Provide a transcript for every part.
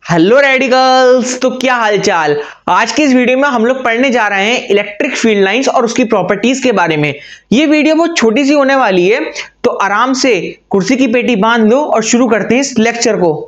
Hello radicals. तो क्या हालचाल। आज की इस वीडियो में हम लोग पढ़ने जा रहे हैं इलेक्ट्रिक फील्ड लाइंस और उसकी प्रॉपर्टीज के बारे में। ये वीडियो बहुत छोटी सी होने वाली है, तो आराम से कुर्सी की पेटी बांध लो और शुरू करते हैं इस लेक्चर को।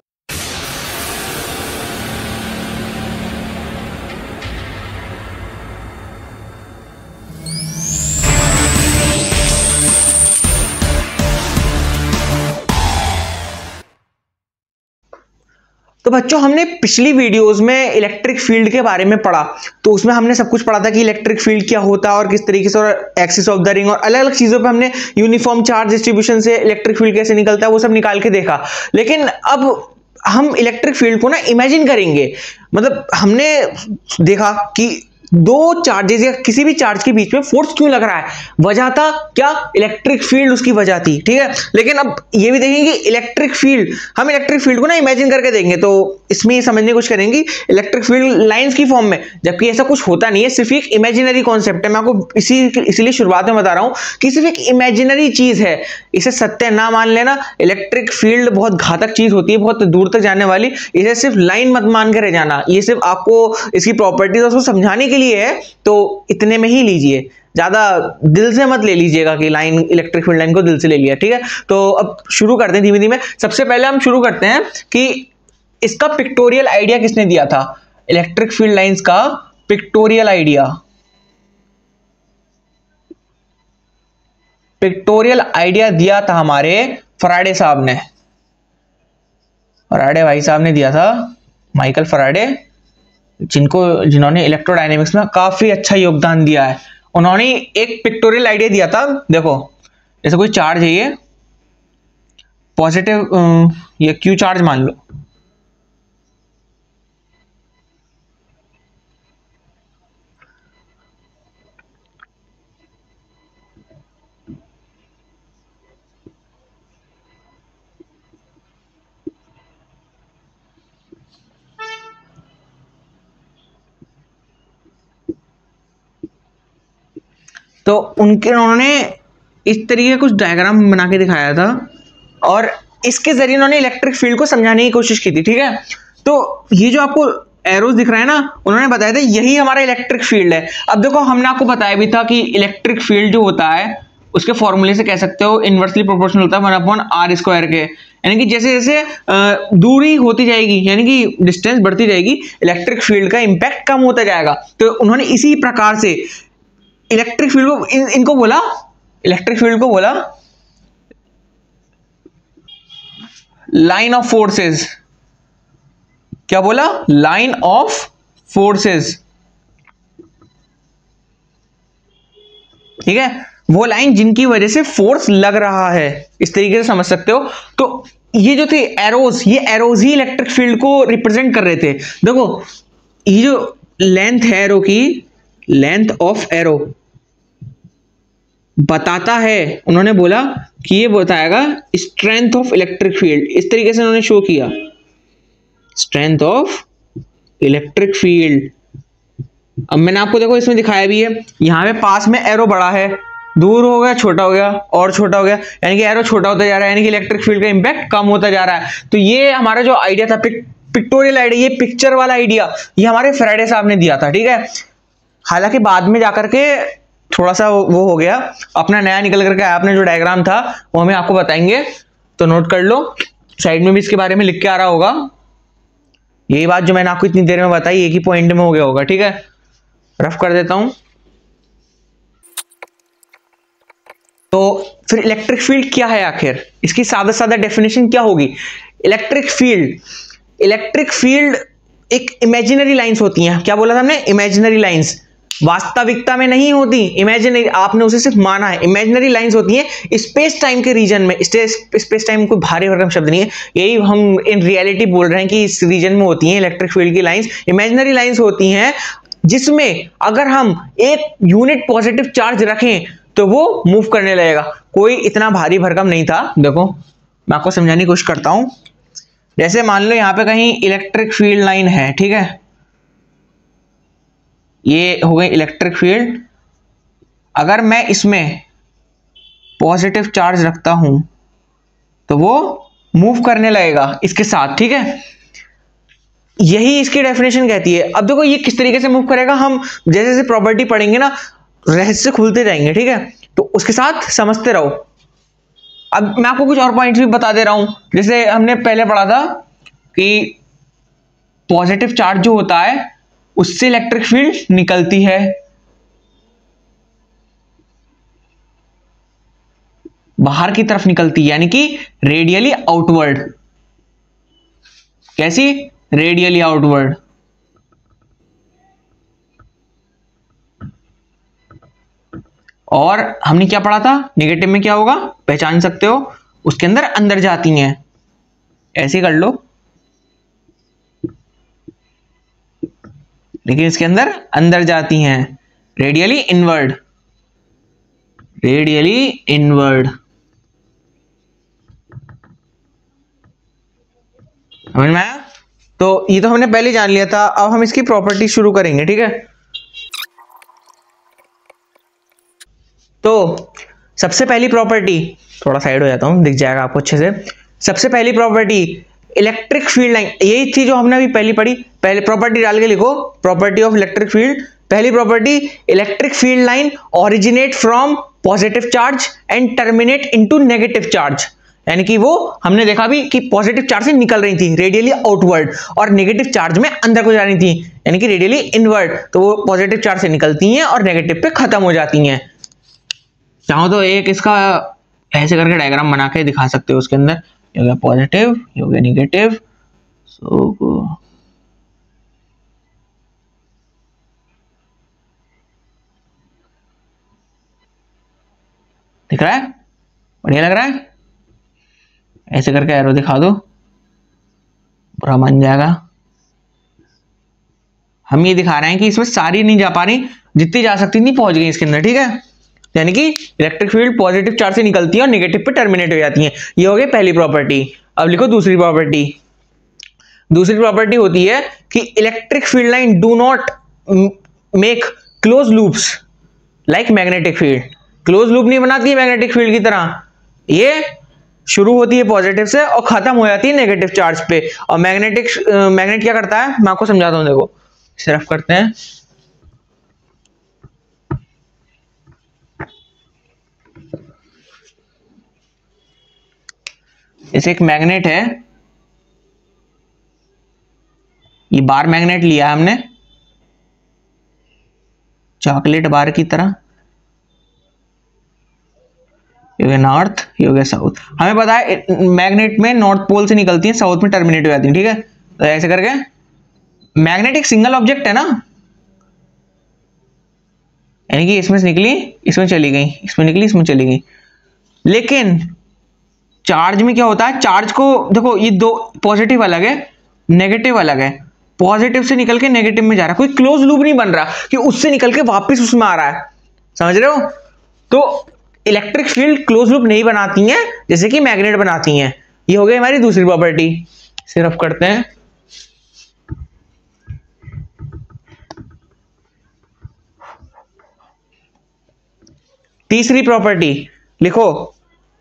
तो बच्चों, हमने पिछली वीडियोस में इलेक्ट्रिक फील्ड के बारे में पढ़ा, तो उसमें हमने सब कुछ पढ़ा था कि इलेक्ट्रिक फील्ड क्या होता है और किस तरीके से, और एक्सिस ऑफ द रिंग और अलग अलग चीजों पे हमने यूनिफॉर्म चार्ज डिस्ट्रीब्यूशन से इलेक्ट्रिक फील्ड कैसे निकलता है वो सब निकाल के देखा। लेकिन अब हम इलेक्ट्रिक फील्ड को ना इमेजिन करेंगे। मतलब हमने देखा कि दो चार्जेस या किसी भी चार्ज के बीच में फोर्स क्यों लग रहा है, वजह था क्या, इलेक्ट्रिक फील्ड उसकी वजह थी। ठीक है, लेकिन अब ये भी देखेंगे इलेक्ट्रिक फील्ड, हम इलेक्ट्रिक फील्ड को ना इमेजिन करके देंगे, तो इसमें ये समझने की कोशिश करेंगे इलेक्ट्रिक फील्ड लाइंस की फॉर्म में, जबकि ऐसा कुछ होता नहीं है, सिर्फ एक इमेजिनरी कॉन्सेप्ट है। मैं आपको इसीलिए शुरुआत में बता रहा हूं कि सिर्फ एक इमेजिनरी चीज है, इसे सत्य ना मान लेना। इलेक्ट्रिक फील्ड बहुत घातक चीज होती है, बहुत दूर तक जाने वाली। इसे सिर्फ लाइन मत मान के रह जाना, ये सिर्फ आपको इसकी प्रॉपर्टीज उसको समझाने के लिए है, तो इतने में ही लीजिए, ज्यादा दिल से मत ले लीजिएगा कि लाइन, इलेक्ट्रिक फील्ड लाइन को दिल से ले लिया। ठीक है, तो अब शुरू करते हैं धीमे धीमे। सबसे पहले हम शुरू करते हैं कि इसका पिक्टोरियल आइडिया किसने दिया था। इलेक्ट्रिक फील्ड लाइंस का पिक्टोरियल आइडिया, दिया था हमारे फराडे साहब ने। फराडे भाई साहब ने दिया था, माइकल फराडे, जिन्होंने इलेक्ट्रोडायनेमिक्स में काफी अच्छा योगदान दिया है। उन्होंने एक पिक्टोरियल आइडिया दिया था। देखो, जैसे कोई चार्ज है, ये पॉजिटिव, ये क्यू चार्ज मान लो, तो उन्होंने इस तरीके का कुछ डायग्राम बना के दिखाया था और इसके जरिए उन्होंने इलेक्ट्रिक फील्ड को समझाने की कोशिश की थी। ठीक है, तो ये जो आपको एरोज दिख रहा है ना, उन्होंने बताया था यही हमारा इलेक्ट्रिक फील्ड है। अब देखो, हमने आपको बताया भी था कि इलेक्ट्रिक फील्ड जो होता है उसके फॉर्मूले से कह सकते हो इनवर्सली प्रोपोर्शनल होता है 1/r² के। यानी कि जैसे जैसे दूरी होती जाएगी, यानी कि डिस्टेंस बढ़ती जाएगी, इलेक्ट्रिक फील्ड का इंपैक्ट कम होता जाएगा। तो उन्होंने इसी प्रकार से इलेक्ट्रिक फील्ड को इनको बोला, इलेक्ट्रिक फील्ड को बोला लाइन ऑफ फोर्सेस। क्या बोला? Line of forces. ठीक है, वो लाइन जिनकी वजह से फोर्स लग रहा है, इस तरीके से समझ सकते हो। तो ये जो थे एरोज, ये एरोज ही इलेक्ट्रिक फील्ड को रिप्रेजेंट कर रहे थे। देखो, ये जो लेंथ है एरो की, लेंथ ऑफ एरो बताता है, उन्होंने बोला कि ये बताएगा स्ट्रेंथ ऑफ इलेक्ट्रिक फील्ड। इस तरीके से उन्होंने शो किया, स्ट्रेंथ ऑफ इलेक्ट्रिक फील्ड। अब मैंने आपको देखो इसमें दिखाया भी है, यहां पे पास में एरो बड़ा है, दूर हो गया छोटा हो गया और छोटा हो गया, यानी कि एरो छोटा होता जा रहा है, यानी कि इलेक्ट्रिक फील्ड का इंपैक्ट कम होता जा रहा है। तो ये हमारा जो आइडिया था, पिक्टोरियल आइडिया, ये पिक्चर वाला आइडिया, ये हमारे फैराडे साहब ने दिया था। ठीक है, हालांकि बाद में जाकर के थोड़ा सा वो हो गया, अपना नया निकल करके आया, अपने जो डायग्राम था वो हमें आपको बताएंगे, तो नोट कर लो, साइड में भी इसके बारे में लिख के आ रहा होगा। यही बात जो मैंने आपको इतनी देर में बताई, एक ही पॉइंट में हो गया होगा। ठीक है, रफ कर देता हूं। तो फिर इलेक्ट्रिक फील्ड क्या है आखिर, इसकी सादा सादा डेफिनेशन क्या होगी। इलेक्ट्रिक फील्ड एक इमेजिनरी लाइंस होती हैं। क्या बोला था हमने? इमेजिनरी लाइंस, वास्तविकता में नहीं होती, इमेजिनरी, आपने उसे सिर्फ माना है। इमेजिनरी लाइंस होती हैं स्पेस टाइम के रीजन में। स्पेस टाइम कोई भारी भरकम शब्द नहीं है, यही हम इन रियलिटी बोल रहे हैं कि इस रीजन में होती हैं इलेक्ट्रिक फील्ड की लाइंस। इमेजिनरी लाइंस होती हैं जिसमें अगर हम एक यूनिट पॉजिटिव चार्ज रखें तो वो मूव करने लगेगा। कोई इतना भारी भरकम नहीं था। देखो, मैं आपको समझाने की कोशिश करता हूं। जैसे मान लो यहां पे कहीं इलेक्ट्रिक फील्ड लाइन है, ठीक है, ये हो गई इलेक्ट्रिक फील्ड। अगर मैं इसमें पॉजिटिव चार्ज रखता हूं तो वो मूव करने लगेगा इसके साथ। ठीक है, यही इसकी डेफिनेशन कहती है। अब देखो ये किस तरीके से मूव करेगा, हम जैसे जैसे प्रॉपर्टी पढ़ेंगे ना रहस्य खुलते जाएंगे, ठीक है, तो उसके साथ समझते रहो। अब मैं आपको कुछ और पॉइंट्स भी बता दे रहा हूं, जैसे हमने पहले पढ़ा था कि पॉजिटिव चार्ज जो होता है उससे इलेक्ट्रिक फील्ड निकलती है, बाहर की तरफ निकलती है, यानी कि रेडियली आउटवर्ड। कैसी? Radially outward. और हमने क्या पढ़ा था, नेगेटिव में क्या होगा, पहचान सकते हो, उसके अंदर अंदर जाती हैं, ऐसे कर लो, लेकिन इसके अंदर अंदर जाती हैं, रेडियली इनवर्ड, रेडियली इनवर्ड। समझ में आया? तो ये तो हमने पहले जान लिया था, अब हम इसकी प्रॉपर्टी शुरू करेंगे, ठीक है। तो सबसे पहली प्रॉपर्टी, थोड़ा साइड हो जाता हूं, दिख जाएगा आपको अच्छे से। सबसे पहली प्रॉपर्टी इलेक्ट्रिक फील्ड लाइन, यही थी जो हमने अभी पहली पढ़ी। पहले प्रॉपर्टी डाल के लिखो, प्रॉपर्टी ऑफ इलेक्ट्रिक फील्ड। पहली property, electric field line originate from positive charge and terminate into negative charge. यानी कि वो हमने देखा भी कि पॉजिटिव चार्ज से निकल रही थी रेडियली आउटवर्ड, और नेगेटिव चार्ज में अंदर को जा रही थी, यानी कि रेडियली इनवर्ड। तो वो पॉजिटिव चार्ज से निकलती हैं और नेगेटिव पे खत्म हो जाती हैं। चाहो तो एक इसका ऐसे करके डायग्राम बना के दिखा सकते हो, उसके अंदर ये हो गया पॉजिटिव, ये हो गया नेगेटिव। सो दिख रहा है? बढ़िया लग रहा है? ऐसे करके एरो दिखा दो, पूरा बन जाएगा। हम ये दिखा रहे हैं कि इसमें सारी नहीं जा पा रही, जितनी जा सकती थी पहुंच गई इसके अंदर, ठीक है। यानी कि इलेक्ट्रिक फील्ड पॉजिटिव चार्ज से निकलती है और नेगेटिव पे टर्मिनेट हो जाती है। ये हो गई पहली प्रॉपर्टी। अब लिखो दूसरी प्रॉपर्टी। दूसरी प्रॉपर्टी होती है कि electric field line do not make close loops like magnetic field. Close loop नहीं बनाती है मैग्नेटिक फील्ड की तरह, ये शुरू होती है पॉजिटिव से और खत्म हो जाती है नेगेटिव चार्ज पे। और मैग्नेट क्या करता है, मैं आपको समझाता हूं, देखो सिर्फ करते हैं। जैसे एक मैग्नेट है, ये बार मैग्नेट लिया है हमने, चॉकलेट बार की तरह, ये हो गया नॉर्थ, ये हो गया साउथ। हमें पता है मैग्नेट में नॉर्थ पोल से निकलती है, साउथ में टर्मिनेट हो जाती है, ठीक है। तो ऐसे करके मैग्नेट एक सिंगल ऑब्जेक्ट है ना, यानी कि इसमें से निकली, इसमें चली गई, इसमें निकली, इसमें चली गई। लेकिन चार्ज में क्या होता है, चार्ज को देखो, ये दो पॉजिटिव अलग है, नेगेटिव अलग है। पॉजिटिव से निकल के नेगेटिव में जा रहा है, कोई क्लोज लूप नहीं बन रहा कि उससे निकल के वापस उसमें आ रहा है, समझ रहे हो। तो इलेक्ट्रिक फील्ड क्लोज लूप नहीं बनाती हैं जैसे कि मैग्नेट बनाती हैं। ये हो गई हमारी दूसरी प्रॉपर्टी। सिर्फ करते हैं, तीसरी प्रॉपर्टी लिखो।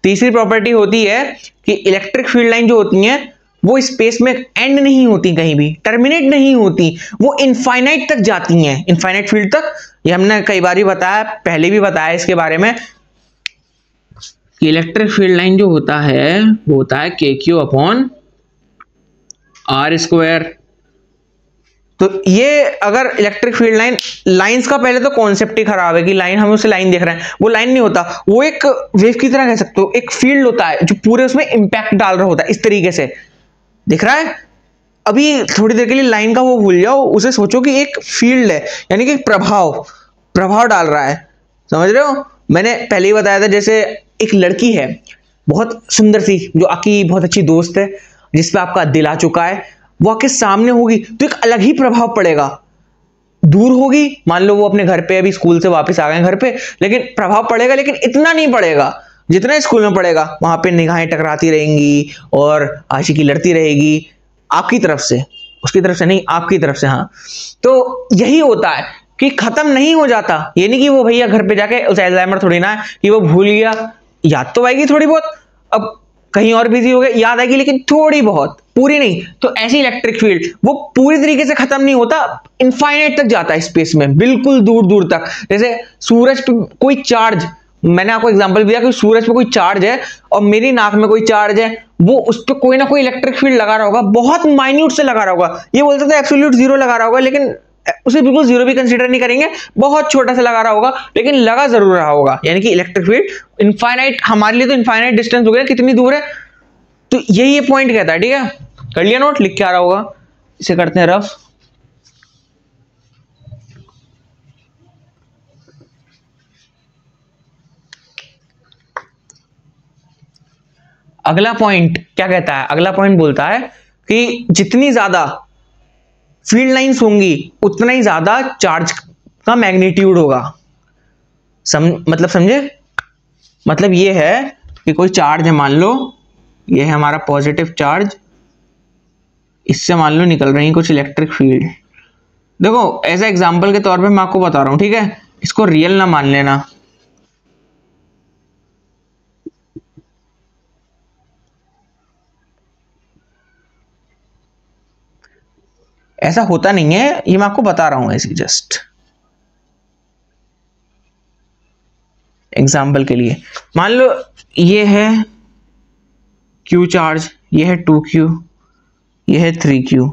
तीसरी प्रॉपर्टी होती है कि इलेक्ट्रिक फील्ड लाइन जो होती हैं वो स्पेस में एंड नहीं होती, कहीं भी टर्मिनेट नहीं होती, वो इनफाइनाइट तक जाती हैं, इनफाइनाइट फील्ड तक। ये हमने कई बार भी बताया, पहले भी बताया इसके बारे में कि इलेक्ट्रिक फील्ड लाइन जो होता है वो होता है KQ अपॉन R स्क्वायर। तो ये अगर इलेक्ट्रिक फील्ड लाइन, लाइंस का पहले तो कॉन्सेप्ट ही खराब है कि लाइन, हम उससे लाइन देख रहे हैं, वो लाइन नहीं होता, वो एक वेव की तरह कह सकते हो, एक फील्ड होता है जो पूरे उसमें इंपैक्ट डाल रहा होता है, इस तरीके से दिख रहा है। अभी थोड़ी देर के लिए लाइन का वो भूल जाओ, उसे सोचो कि एक फील्ड है, यानी कि प्रभाव डाल रहा है, समझ रहे हो। मैंने पहले ही बताया था, जैसे एक लड़की है बहुत सुंदर सी, जो आपकी बहुत अच्छी दोस्त है, जिसपे आपका दिल आ चुका है, वो आपके सामने होगी तो एक अलग ही प्रभाव पड़ेगा। दूर होगी, मान लो वो अपने घर पे, अभी स्कूल से वापस आ गए घर पे, लेकिन प्रभाव पड़ेगा, लेकिन इतना नहीं पड़ेगा जितना स्कूल में पड़ेगा। वहां पे निगाहें टकराती रहेंगी और आशिकी लड़ती रहेगी, आपकी तरफ से, उसकी तरफ से नहीं, आपकी तरफ से। हाँ, तो यही होता है कि खत्म नहीं हो जाता। ये नहीं कि वो भैया घर पे जाके, उसे अल्जाइमर थोड़ी ना है कि वो भूल गया, याद तो आएगी थोड़ी बहुत, अब कहीं और बिजी हो गए, याद आएगी लेकिन थोड़ी बहुत, पूरी नहीं, तो ऐसी इलेक्ट्रिक फील्ड वो पूरी तरीके से खत्म नहीं होता, इनफाइनाइट तक जाता है स्पेस में, बिल्कुल दूर दूर तक। जैसे सूरज पे कोई चार्ज, मैंने आपको एग्जांपल दिया कि सूरज पे कोई चार्ज है और मेरी नाक में कोई चार्ज है, वो उस पर कोई ना कोई इलेक्ट्रिक फील्ड लगा रहा होगा, बहुत माइन्यूट से लगा रहा होगा। ये बोलते थे एब्सोल्यूट जीरो लगा रहा होगा, लेकिन उसे बिल्कुल जीरो भी कंसीडर नहीं करेंगे, बहुत छोटा सा लगा रहा होगा, लेकिन लगा जरूर रहा होगा। यानी कि इलेक्ट्रिक फील्ड इनफाइनाइट, हमारे लिए तो इनफाइनाइट डिस्टेंस हो गया, कितनी दूर है, तो यही ये पॉइंट कहता है। ठीक है, कर लिया नोट, लिख के आ रहा होगा। इसे करते हैं रफ। अगला पॉइंट क्या कहता है, अगला पॉइंट बोलता है कि जितनी ज्यादा फील्ड लाइंस होंगी उतना ही ज्यादा चार्ज का मैग्नीट्यूड होगा। मतलब समझे, मतलब ये है कि कोई चार्ज है, मान लो ये है हमारा पॉजिटिव चार्ज, इससे मान लो निकल रही है कुछ इलेक्ट्रिक फील्ड। देखो एज ए एग्जांपल के तौर पे मैं आपको बता रहा हूं, ठीक है, इसको रियल ना मान लेना। ऐसा होता नहीं है, ये मैं आपको बता रहा हूं ऐसे जस्ट एग्जाम्पल के लिए। मान लो ये है Q चार्ज, ये है 2Q, ये है 3Q।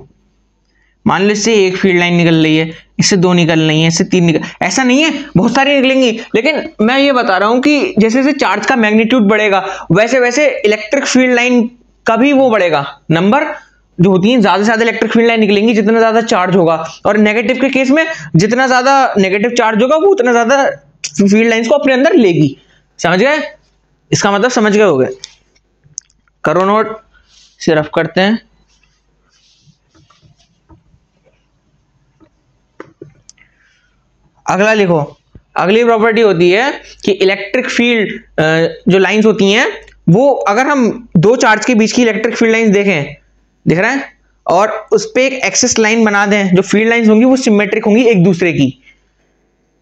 मान लो इससे एक फील्ड लाइन निकल रही है, इससे दो निकल रही है, इससे तीन निकल, ऐसा नहीं है बहुत सारी निकलेंगी, लेकिन मैं ये बता रहा हूं कि जैसे जैसे चार्ज का मैग्नीट्यूड बढ़ेगा वैसे वैसे इलेक्ट्रिक फील्ड लाइन का भी वो बढ़ेगा, नंबर जो होती है, ज्यादा से ज्यादा इलेक्ट्रिक फील्ड लाइन निकलेंगी जितना ज्यादा चार्ज होगा। और नेगेटिव के केस में जितना ज्यादा नेगेटिव चार्ज होगा वो उतना ज्यादा फील्ड लाइंस को अपने अंदर लेगी। समझ गए, इसका मतलब समझ गए होगे। करो नोट, सिर्फ करते हैं। अगला लिखो, अगली प्रॉपर्टी होती है कि इलेक्ट्रिक फील्ड जो लाइंस होती हैं वो, अगर हम दो चार्ज के बीच की इलेक्ट्रिक फील्ड लाइंस देखें, दिख रहा है, और उस पे एक एक्सिस लाइन बना दें, जो फील्ड लाइंस होंगी वो सिमेट्रिक होंगी एक दूसरे की,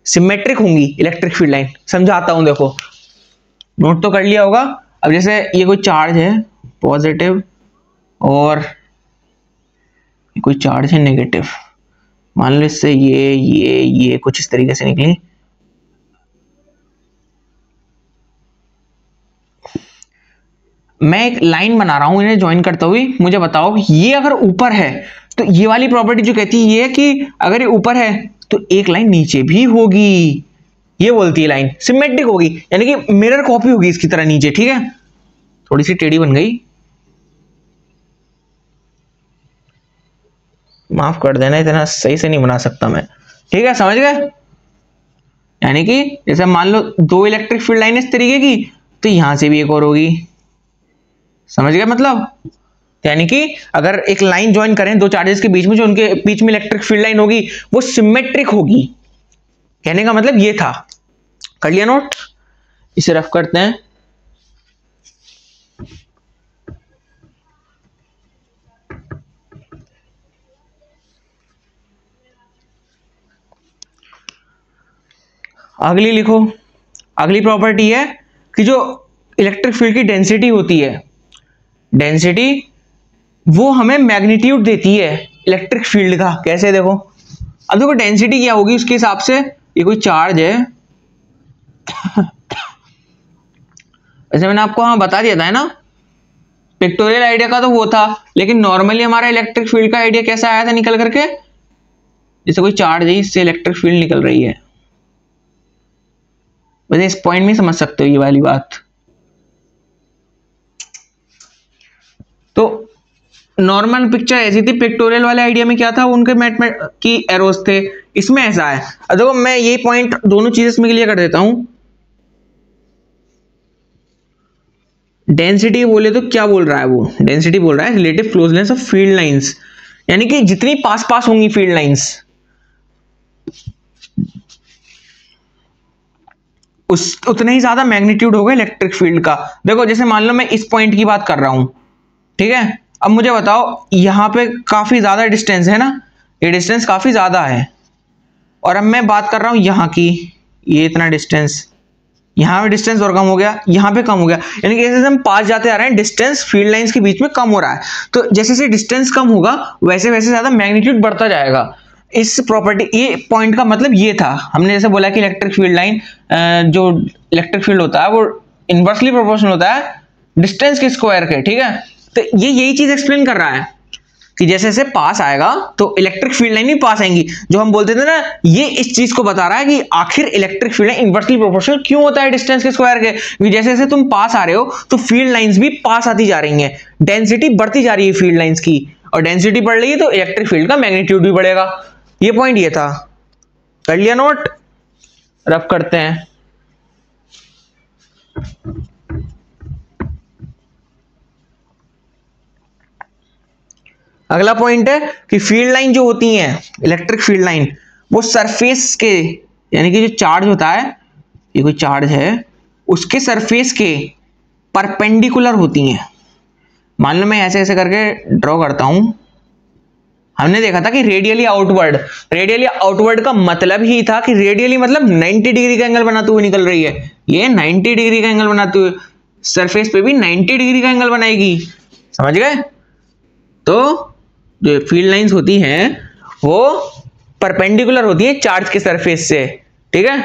सिमेट्रिक होंगी इलेक्ट्रिक फील्ड लाइन। समझाता हूं, देखो नोट तो कर लिया होगा। अब जैसे ये कोई चार्ज है पॉजिटिव और कोई चार्ज है नेगेटिव, मान लो इससे ये कुछ इस तरीके से निकली। मैं एक लाइन बना रहा हूं इन्हें ज्वाइन करते हुए, मुझे बताओ ये अगर ऊपर है तो ये वाली प्रॉपर्टी जो कहती है ये है कि अगर ये ऊपर है तो एक लाइन नीचे भी होगी, ये बोलती है लाइन सिमेट्रिक होगी, यानी कि मिरर कॉपी होगी इसकी तरह नीचे। ठीक है, थोड़ी सी टेढ़ी बन गई, माफ कर देना, इतना सही से नहीं बना सकता मैं। ठीक है, समझ गए। यानी कि जैसे मान लो दो इलेक्ट्रिक फील्ड लाइन इस तरीके की, तो यहां से भी एक और होगी। समझ गए मतलब, यानी कि अगर एक लाइन ज्वाइन करें दो चार्जेस के बीच में, जो उनके बीच में इलेक्ट्रिक फील्ड लाइन होगी वो सिमेट्रिक होगी। कहने का मतलब ये था। कर लिया नोट, इसे रफ करते हैं। अगली लिखो, अगली प्रॉपर्टी है कि जो इलेक्ट्रिक फील्ड की डेंसिटी होती है, डेंसिटी वो हमें मैग्नीट्यूड देती है इलेक्ट्रिक फील्ड का। कैसे, देखो अब देखो डेंसिटी क्या होगी उसके हिसाब से, ये कोई चार्ज है वैसे मैंने आपको हाँ बता दिया था, है ना, पिक्टोरियल आइडिया का तो वो था, लेकिन नॉर्मली हमारा इलेक्ट्रिक फील्ड का आइडिया कैसा आया था निकल करके, जैसे कोई चार्ज है इससे इलेक्ट्रिक फील्ड निकल रही है। वैसे इस पॉइंट में समझ सकते हो ये वाली बात। तो नॉर्मल पिक्चर ऐसी थी, पिक्टोरियल वाले आइडिया में क्या था, उनके मैथ की एरोस थे, इसमें ऐसा है। अब देखो मैं ये पॉइंट दोनों चीजें इसमें क्लियर कर देता हूं। डेंसिटी बोले तो क्या बोल रहा है वो, डेंसिटी बोल रहा है relative closeness of field lines, यानी कि जितनी पास पास होंगी फील्ड लाइंस उतना ही ज्यादा मैग्नीट्यूड होगा इलेक्ट्रिक फील्ड का। देखो जैसे मान लो मैं इस पॉइंट की बात कर रहा हूं, ठीक है, अब मुझे बताओ यहां पे काफी ज्यादा डिस्टेंस है ना, ये डिस्टेंस काफी ज्यादा है, और अब मैं बात कर रहा हूं यहां की, ये इतना डिस्टेंस, यहाँ पे डिस्टेंस और कम हो गया, यहाँ पे कम हो गया, यानी कि जैसे हम पास जाते आ रहे हैं डिस्टेंस फील्ड लाइंस के बीच में कम हो रहा है। तो जैसे जैसे डिस्टेंस कम होगा वैसे वैसे ज्यादा मैग्नीट्यूड बढ़ता जाएगा। इस प्रॉपर्टी, ये पॉइंट का मतलब ये था, हमने जैसे बोला कि इलेक्ट्रिक फील्ड लाइन, जो इलेक्ट्रिक फील्ड होता है वो इनवर्सली प्रोपोर्शनल होता है डिस्टेंस के स्क्वायर के, ठीक है। तो ये यही चीज एक्सप्लेन कर रहा है कि जैसे जैसे पास आएगा तो इलेक्ट्रिक फील्ड लाइन भी पास आएंगी। जो हम बोलते थे ना, ये इस चीज को बता रहा है कि आखिर electric field line inversely proportional क्यों होता है डिस्टेंस के स्क्वायर के। क्योंकि जैसे जैसे तुम पास आ रहे हो तो फील्ड लाइंस भी पास आती जा रही हैं, डेंसिटी बढ़ती जा रही है फील्ड लाइंस की, और डेंसिटी बढ़ रही है तो इलेक्ट्रिक फील्ड का मैग्नीट्यूड भी बढ़ेगा। ये पॉइंट ये था, कर लिया नोट, रब करते हैं। अगला पॉइंट है कि फील्ड लाइन जो होती हैं, इलेक्ट्रिक फील्ड लाइन, वो सरफेस के, यानी कि जो चार्ज होता है, ये कोई चार्ज है, उसके सरफेस के परपेंडिकुलर होती हैं। मान लो मैं ऐसे ऐसे करके ड्रॉ करता हूं, हमने देखा था कि रेडियली आउटवर्ड, रेडियली आउटवर्ड का मतलब ही था कि रेडियली मतलब 90 डिग्री का एंगल बनाते हुए निकल रही है, ये 90 डिग्री का एंगल बनाते हुए सरफेस पे भी 90 डिग्री का एंगल बनाएगी, समझ गए। तो जो फील्ड लाइंस होती हैं वो परपेंडिकुलर होती है चार्ज के सरफेस से, ठीक है।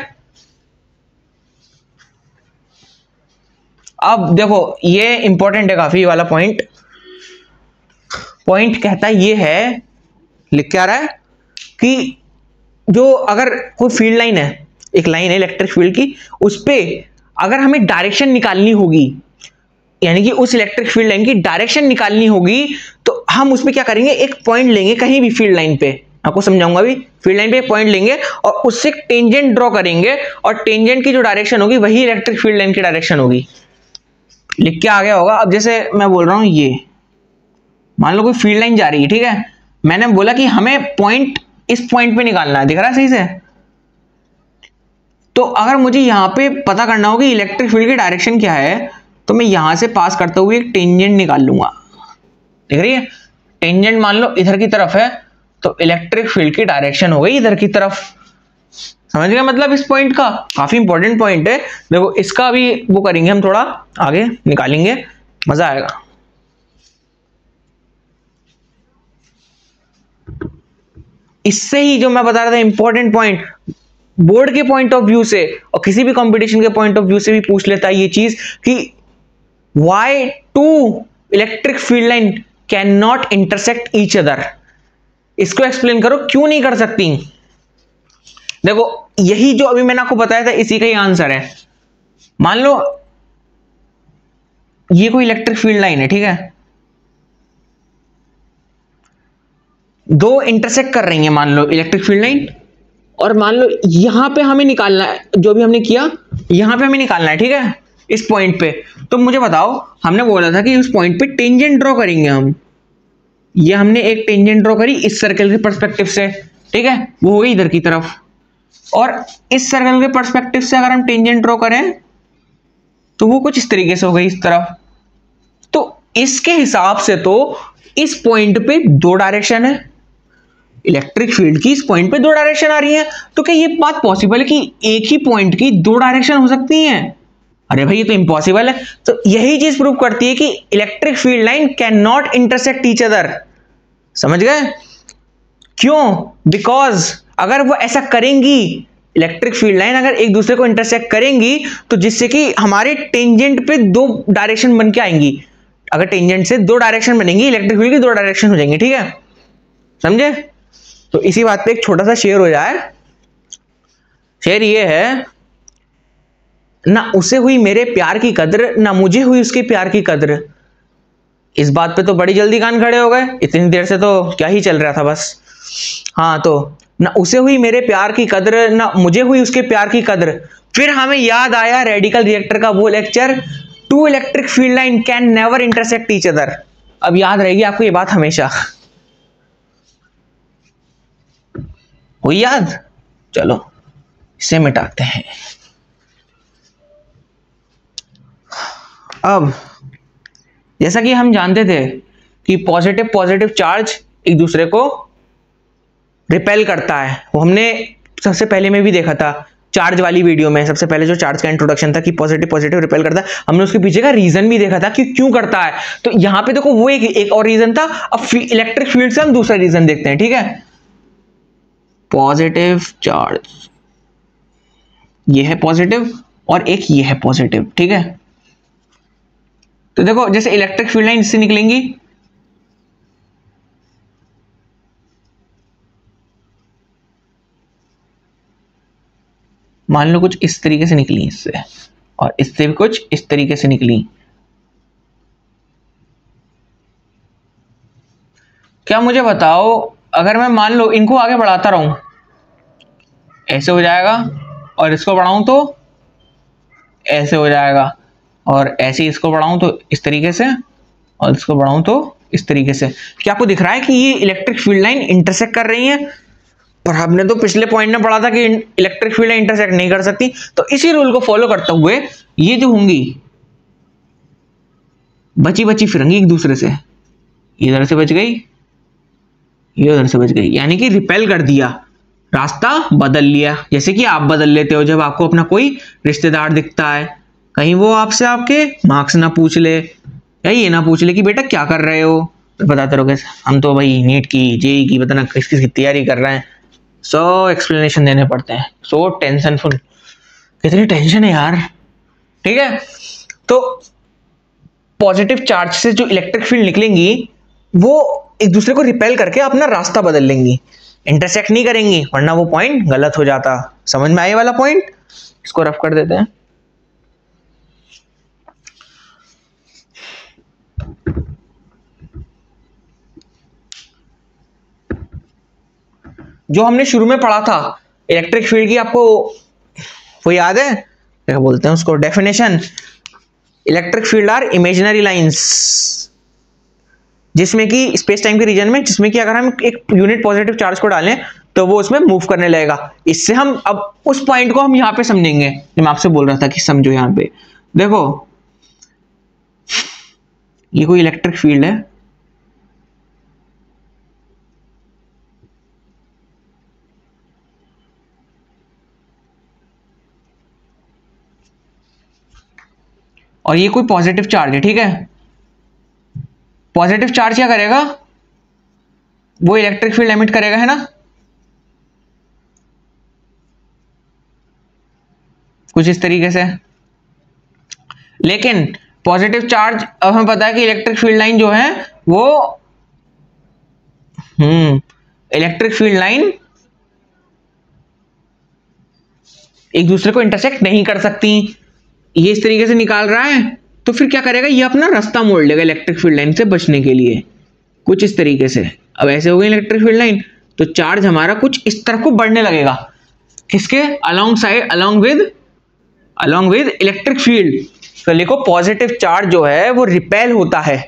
अब देखो ये इंपॉर्टेंट है काफी वाला पॉइंट। पॉइंट कहता ये है, लिख के आ रहा है कि जो अगर कोई फील्ड लाइन है, एक लाइन है इलेक्ट्रिक फील्ड की, उस पे अगर हमें डायरेक्शन निकालनी होगी, यानी कि उस इलेक्ट्रिक फील्ड लाइन की डायरेक्शन निकालनी होगी, तो हम उसमें क्या करेंगे, एक पॉइंट लेंगे कहीं भी फील्ड लाइन पे, आपको समझाऊंगा अभी। फील्ड लाइन पे एक पॉइंट लेंगे और उससे एक टेंजेंट ड्रॉ करेंगे, और टेंजेंट की जो डायरेक्शन होगी वही इलेक्ट्रिक फील्ड लाइन की डायरेक्शन होगी। लिख के आ गया होगा। अब जैसे मैं बोल रहा हूं, ये मान लो कोई फील्ड लाइन जा रही है, ठीक है, मैंने बोला कि हमें पॉइंट इस पॉइंट पे निकालना है, दिख रहा है सही से। तो अगर मुझे यहां पे पता करना हो कि इलेक्ट्रिक फील्ड की डायरेक्शन क्या है, तो मैं यहां से पास करते हुए एक टेंजेंट निकाल लूंगा, देख रही है। टेंजेंट मान लो इधर की तरफ है, तो इलेक्ट्रिक फील्ड की डायरेक्शन हो गई इधर की तरफ, समझ गए मतलब इस पॉइंट का। काफी इंपॉर्टेंट पॉइंट है, देखो इसका भी वो करेंगे हम, थोड़ा आगे निकालेंगे, मजा आएगा। इससे ही जो मैं बता रहा था इंपॉर्टेंट पॉइंट, बोर्ड के पॉइंट ऑफ व्यू से और किसी भी कंपटीशन के पॉइंट ऑफ व्यू से भी पूछ लेता है ये चीज कि why two electric field line can not intersect each other. इसको एक्सप्लेन करो, क्यों नहीं कर सकती। देखो यही जो अभी मैंने आपको बताया था, इसी का ही आंसर है। मान लो ये कोई इलेक्ट्रिक फील्ड लाइन है, ठीक है, दो इंटरसेक्ट कर रही है मान लो इलेक्ट्रिक फील्ड लाइन, और मान लो यहां पे हमें निकालना है, जो भी हमने किया यहां पे हमें निकालना है, ठीक है, इस पॉइंट पे। तो मुझे बताओ, हमने बोला था कि उस पॉइंट पे टेंजेंट ड्रॉ करेंगे हम, ये हमने एक टेंजेंट ड्रॉ करी इस सर्कल के पर्सपेक्टिव से, ठीक है, वो हो गई इधर की तरफ, और इस सर्कल के पर्सपेक्टिव से अगर हम टेंजेंट ड्रॉ करें तो वो कुछ इस तरीके से हो गई इस तरफ। तो इसके हिसाब से तो इस पॉइंट पे दो डायरेक्शन है, इलेक्ट्रिक फील्ड की इस पॉइंट पे दो डायरेक्शन आ रही है। तो क्या ये बात पॉसिबल है कि एक ही पॉइंट की दो डायरेक्शन हो सकती हैं? अरे भाई ये तो इम्पॉसिबल है। तो यही चीज प्रूव करती है कि electric field line can not intersect each other, समझ गए क्यों? बिकॉज अगर वो ऐसा करेंगी, इलेक्ट्रिक फील्ड लाइन अगर एक दूसरे को इंटरसेक्ट करेंगी, तो जिससे कि हमारे टेंजेंट पे दो डायरेक्शन बन के आएंगी। अगर टेंजेंट से दो डायरेक्शन बनेंगी, इलेक्ट्रिक फील्ड की दो डायरेक्शन हो जाएंगी, ठीक है, समझे। तो इसी बात पे एक छोटा सा शेयर हो जाए। शेयर ये है, ना उसे हुई मेरे प्यार की कद्र, ना मुझे हुई उसके प्यार की कद्र। इस बात पे तो बड़ी जल्दी कान खड़े हो गए, इतनी देर से तो क्या ही चल रहा था बस। हाँ, तो ना उसे हुई मेरे प्यार की कद्र, ना मुझे हुई उसके प्यार की कद्र। फिर हमें याद आया रेडिकल रिएक्टर का वो lecture, two electric field line can never intersect each other. अब याद रहेगी आपको ये बात हमेशा। हुई याद? चलो इसे मिटाते हैं। अब जैसा कि हम जानते थे कि पॉजिटिव पॉजिटिव चार्ज एक दूसरे को रिपेल करता है, वो हमने सबसे पहले में भी देखा था, चार्ज वाली वीडियो में सबसे पहले जो चार्ज का इंट्रोडक्शन था कि पॉजिटिव पॉजिटिव रिपेल करता है, हमने उसके पीछे का रीजन भी देखा था कि क्यों करता है। तो यहां पे देखो वो एक और रीजन था। अब इलेक्ट्रिक फील्ड से हम दूसरा रीजन देखते हैं, ठीक है। पॉजिटिव चार्ज, ये है पॉजिटिव और एक ये है पॉजिटिव, ठीक है। तो देखो जैसे इलेक्ट्रिक फील्ड लाइन इससे निकलेंगी, मान लो कुछ इस तरीके से निकली इससे, और इससे भी कुछ इस तरीके से निकली। क्या मुझे बताओ, अगर मैं मान लो इनको आगे बढ़ाता रहूं, ऐसे हो जाएगा, और इसको बढ़ाऊं तो ऐसे हो जाएगा, और ऐसे इसको बढ़ाऊं तो इस तरीके से, और इसको बढ़ाऊं तो इस तरीके से। क्या आपको दिख रहा है कि ये इलेक्ट्रिक फील्ड लाइन इंटरसेक्ट कर रही है? पर हमने तो पिछले पॉइंट में पढ़ा था कि इलेक्ट्रिक फील्ड इंटरसेक्ट नहीं कर सकती। तो इसी रूल को फॉलो करते हुए ये जो होंगी बची बची फिरेंगी एक दूसरे से, इधर से बच गई, ये उधर से बच गई, यानी कि रिपेल कर दिया, रास्ता बदल लिया। जैसे कि आप बदल लेते हो जब आपको अपना कोई रिश्तेदार दिखता है, कहीं वो आपसे आपके मार्क्स ना पूछ ले या ये ना पूछ ले कि बेटा क्या कर रहे हो, तो बताते रहोगे हम तो भाई नीट की जेई की पता ना किस किस की तैयारी कर रहे हैं। सो एक्सप्लेनेशन देने पड़ते हैं, सो टेंशनफुल, कितनी टेंशन है यार, ठीक है। तो पॉजिटिव चार्ज से जो इलेक्ट्रिक फील्ड निकलेंगी वो एक दूसरे को रिपेल करके अपना रास्ता बदल लेंगी, इंटरसेक्ट नहीं करेंगी, वरना वो पॉइंट गलत हो जाता। समझ में आए वाला पॉइंट? इसको रफ कर देते हैं। जो हमने शुरू में पढ़ा था इलेक्ट्रिक फील्ड की, आपको वो याद है? क्या बोलते हैं उसको, definition. Electric field are imaginary lines, जिसमें कि स्पेस टाइम के रीजन में, जिसमें कि अगर हम एक यूनिट पॉजिटिव चार्ज को डालें तो वो उसमें मूव करने लगेगा। इससे हम अब उस पॉइंट को हम यहां पे समझेंगे जो मैं आपसे बोल रहा था कि समझो। यहां पे देखो ये कोई इलेक्ट्रिक फील्ड है, और ये कोई पॉजिटिव चार्ज है, ठीक है। पॉजिटिव चार्ज क्या करेगा, वो इलेक्ट्रिक फील्ड एमिट करेगा, है ना, कुछ इस तरीके से। लेकिन पॉजिटिव चार्ज, अब हमें पता है कि इलेक्ट्रिक फील्ड लाइन जो है वो इलेक्ट्रिक फील्ड लाइन एक दूसरे को इंटरसेक्ट नहीं कर सकती। ये इस तरीके से निकाल रहा है, तो फिर क्या करेगा, ये अपना रास्ता मोड़ लेगा इलेक्ट्रिक फील्ड लाइन से बचने के लिए, कुछ इस तरीके से। अब ऐसे हो गई इलेक्ट्रिक फील्ड लाइन, तो चार्ज हमारा कुछ इस तरफ को बढ़ने लगेगा, किसके along side, along with electric field. तो लिखो पॉजिटिव चार्ज जो है वो रिपेल होता है,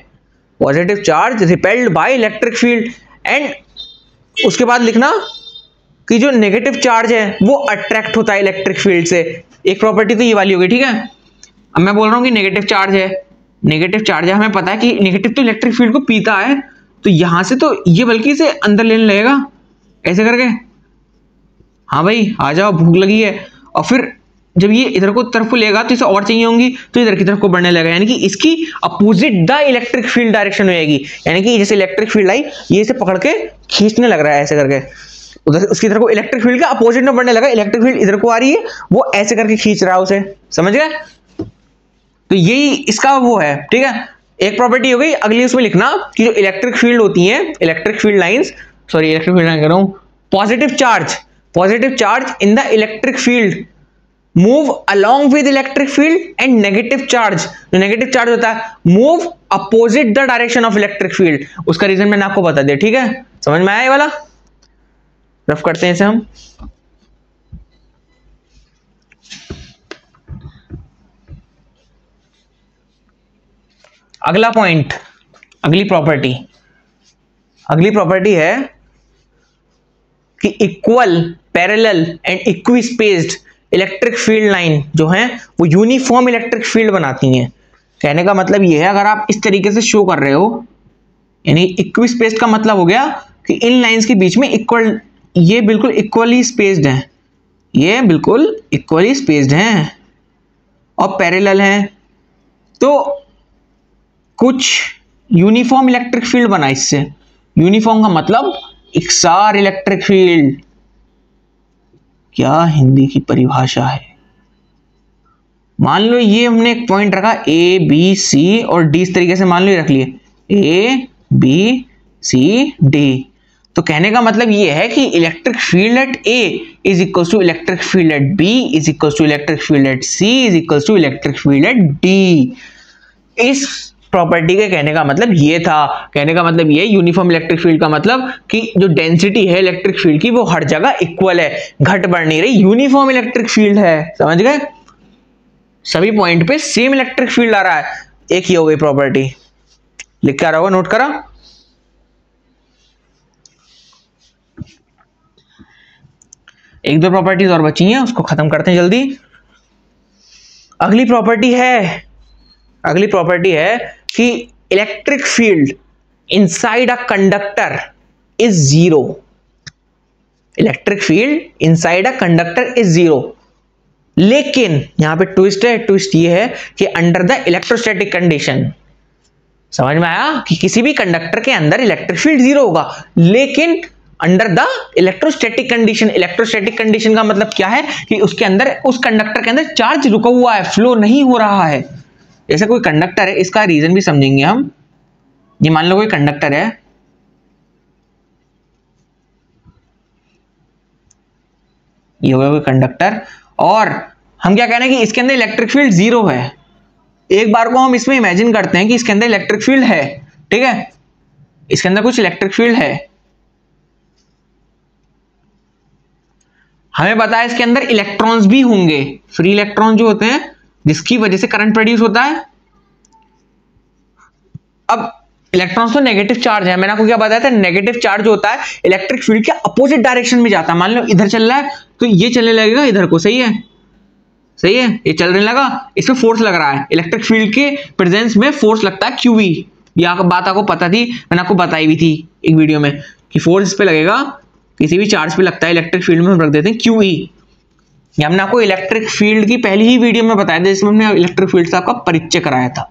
positive charge repelled by electric field. And उसके बाद लिखना कि जो नेगेटिव चार्ज है वो अट्रैक्ट होता है इलेक्ट्रिक फील्ड से। एक प्रॉपर्टी तो ये वाली होगी, ठीक है। अब मैं बोल रहा हूं कि नेगेटिव चार्ज है, नेगेटिव चार्ज है, हमें पता है कि नेगेटिव तो इलेक्ट्रिक फील्ड को पीता है, तो यहां से तो ये बल्कि इसे अंदर लेने लगेगा ऐसे करके, हाँ भाई आ जाओ भूख लगी है। और फिर जब ये इधर को तरफ को लेगा तो इसे और चाहिए होंगी, तो इधर की तरफ को बढ़ने लगेगा, यानी कि इसकी opposite the electric field direction हो जाएगी। यानी कि जैसे इलेक्ट्रिक फील्ड आई, ये इसे पकड़ के खींचने लग रहा है ऐसे करके, उधर उसकी तरफ को इलेक्ट्रिक फील्ड का अपोजिट में बढ़ने लगा, इलेक्ट्रिक फील्ड इधर को आ रही है, वो ऐसे करके खींच रहा है उसे, समझ गए। तो यही इसका वो है, ठीक है। एक प्रॉपर्टी हो गई। अगली उसमें लिखना कि जो इलेक्ट्रिक फील्ड होती है, electric field lines, sorry electric field line कह रहा हूं, positive charge in the electric field move along with electric field, and negative charge, जो नेगेटिव चार्ज होता है, move opposite the direction of electric field. उसका reason मैंने आपको बता दिया, ठीक है। समझ में आया ये वाला? रफ करते हैं इसे हम। अगला पॉइंट, अगली प्रॉपर्टी है कि equal, parallel and equi spaced electric field line जो है वो यूनिफॉर्म इलेक्ट्रिक फील्ड बनाती हैं। कहने का मतलब ये है, अगर आप इस तरीके से शो कर रहे हो, यानी इक्वी स्पेस्ड का मतलब हो गया कि इन लाइंस के बीच में इक्वल, ये बिल्कुल इक्वली स्पेस्ड है, ये बिल्कुल इक्वली स्पेस्ड हैं और पैरेलल हैं, तो कुछ यूनिफॉर्म इलेक्ट्रिक फील्ड बना इससे। यूनिफॉर्म का मतलब एकसार इलेक्ट्रिक फील्ड। क्या हिंदी की परिभाषा है। मान लो ये हमने एक पॉइंट रखा ए बी सी और डी, इस तरीके से मान लो ये रख लिए ए बी सी डी, तो कहने का मतलब ये है कि electric field at A is equal to electric field at B is equal to electric field at C is equal to electric field at D. इस प्रॉपर्टी के कहने का मतलब ये था। कहने का मतलब ये यूनिफॉर्म इलेक्ट्रिक फील्ड का मतलब कि जो डेंसिटी है इलेक्ट्रिक फील्ड की वो हर जगह इक्वल है, घट बढ़ नहीं रही, यूनिफॉर्म इलेक्ट्रिक फील्ड है। समझ गए, सभी पॉइंट पे सेम इलेक्ट्रिक फील्ड आ रहा है। एक ही हो गई प्रॉपर्टी, लिख के आ रहा होगा, नोट करा। एक दो प्रॉपर्टीज और बची हैं, उसको खत्म करते हैं जल्दी। अगली प्रॉपर्टी है कि electric field inside a conductor is zero. Electric field inside a conductor is zero, लेकिन यहां पे ट्विस्ट है। ट्विस्ट ये है कि अंडर द इलेक्ट्रोस्टैटिक कंडीशन। समझ में आया कि किसी भी कंडक्टर के अंदर इलेक्ट्रिक फील्ड जीरो होगा, लेकिन under the electrostatic condition. Electrostatic condition का मतलब क्या है कि उसके अंदर, उस कंडक्टर के अंदर चार्ज रुका हुआ है, फ्लो नहीं हो रहा है। जैसे कोई कंडक्टर है, इसका रीजन भी समझेंगे हम। ये मान लो कोई कंडक्टर है, ये हो गया कोई कंडक्टर, और हम क्या कह रहे हैं कि इसके अंदर इलेक्ट्रिक फील्ड जीरो है। एक बार को हम इसमें इमेजिन करते हैं कि इसके अंदर इलेक्ट्रिक फील्ड है, ठीक है, इसके अंदर कुछ इलेक्ट्रिक फील्ड है, हमें पता है इसके अंदर इलेक्ट्रॉन्स भी होंगे, फ्री इलेक्ट्रॉन जो होते हैं, जिसकी वजह से करंट प्रोड्यूस होता है। अब इलेक्ट्रॉन्स तो नेगेटिव चार्ज है, मैंने आपको क्या बताया था, नेगेटिव चार्ज होता है इलेक्ट्रिक फील्ड के अपोजिट डायरेक्शन में जाता है। मान लो इधर चल रहा है तो ये चलने लगेगा इधर को, सही है, सही है, ये चलने लगा, इसमें फोर्स लग रहा है, इलेक्ट्रिक फील्ड के प्रेजेंस में फोर्स लगता है QE। यह बात आपको पता थी, मैंने आपको बताई भी थी एक वीडियो में कि फोर्स इस पे लगेगा, किसी भी चार्ज पे लगता है इलेक्ट्रिक फील्ड में, हम रख देते हैं QE। ये हमने आपको इलेक्ट्रिक फील्ड की पहली ही वीडियो में बताया था, जिसमें हमने इलेक्ट्रिक फील्ड से आपका परिचय कराया था,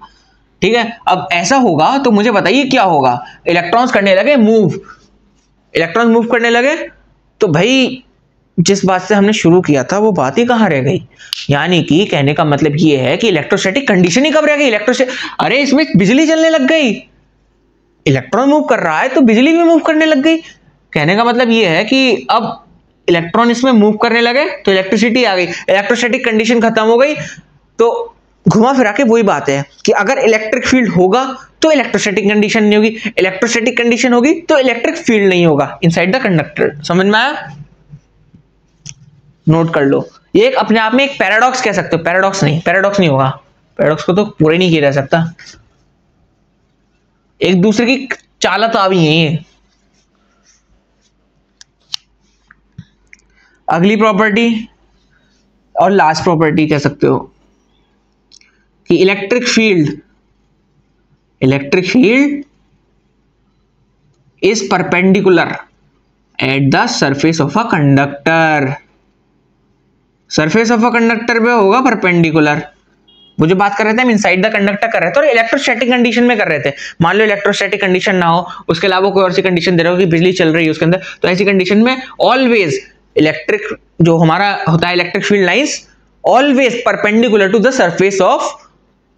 ठीक है। अब ऐसा होगा तो मुझे बताइए क्या होगा। इलेक्ट्रॉन्स करने लगे मूव, इलेक्ट्रॉन मूव करने लगे, तो भाई जिस बात से हमने शुरू किया था वो बात ही कहां रह गई। यानी कि कहने का मतलब ये है कि इलेक्ट्रोस्टैटिक कंडीशन ही कब रह गई। अरे इसमें बिजली चलने लग गई, इलेक्ट्रॉन मूव कर रहा है तो बिजली भी मूव करने लग गई। कहने का मतलब ये है कि अब इलेक्ट्रॉन इसमें मूव करने लगे तो इलेक्ट्रिसिटी आ गई, इलेक्ट्रोस्टैटिक कंडीशन खत्म हो गई। तो घुमा फिरा के वही बात है कि अगर इलेक्ट्रिक फील्ड होगा तो इलेक्ट्रोस्टैटिक कंडीशन नहीं होगी, इलेक्ट्रोस्टैटिक कंडीशन होगी तो इलेक्ट्रिक फील्ड नहीं होगा इनसाइड द कंडक्टर। समझ में आया, नोट कर लो। ये एक अपने आप में एक पैराडॉक्स कह सकते हो, पैराडॉक्स नहीं होगा, पैराडॉक्स को तो पूरा ही नहीं किया जा सकता, एक दूसरे की चालत आ भी है ये। अगली प्रॉपर्टी और लास्ट प्रॉपर्टी कह सकते हो कि electric field is perpendicular at the surface of a conductor. Surface of a conductor पे होगा परपेंडिकुलर। वो जो बात कर रहे थे हम इनसाइड द कंडक्टर कर रहे थे और इलेक्ट्रोस्टैटिक कंडीशन में कर रहे थे। मान लो इलेक्ट्रोस्टैटिक कंडीशन ना हो, उसके अलावा कोई और सी कंडीशन दे रहा हो कि बिजली चल रही है उसके अंदर, तो ऐसी कंडीशन में ऑलवेज इलेक्ट्रिक जो हमारा होता है electric field lines always perpendicular to the surface of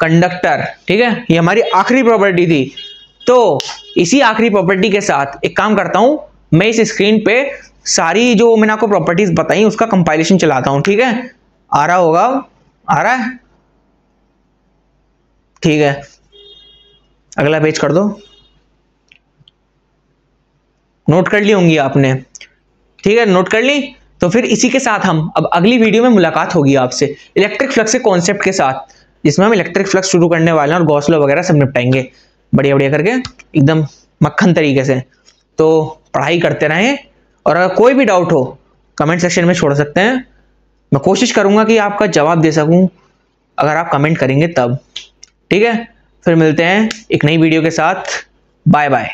conductor, ठीक है। ये हमारी आखिरी प्रॉपर्टी थी। तो इसी आखिरी प्रॉपर्टी के साथ एक काम करता हूं, मैं इस स्क्रीन पे सारी जो मैंने आपको प्रॉपर्टीज बताई उसका कंपाइलेशन चलाता हूं, ठीक है। आ रहा होगा, आ रहा है, ठीक है। अगला पेज कर दो, नोट कर ली होंगी आपने, ठीक है, नोट कर ली। तो फिर इसी के साथ हम अब अगली वीडियो में मुलाकात होगी आपसे इलेक्ट्रिक फ्लक्स के कॉन्सेप्ट के साथ, जिसमें हम इलेक्ट्रिक फ्लक्स शुरू करने वाले हैं और गॉस लॉ वगैरह सब निपटाएंगे बढ़िया बढ़िया करके, एकदम मक्खन तरीके से। तो पढ़ाई करते रहें, और अगर कोई भी डाउट हो कमेंट सेक्शन में छोड़ सकते हैं, मैं कोशिश करूंगा कि आपका जवाब दे सकूं अगर आप कमेंट करेंगे तब, ठीक है। फिर मिलते हैं एक नई वीडियो के साथ, बाय बाय।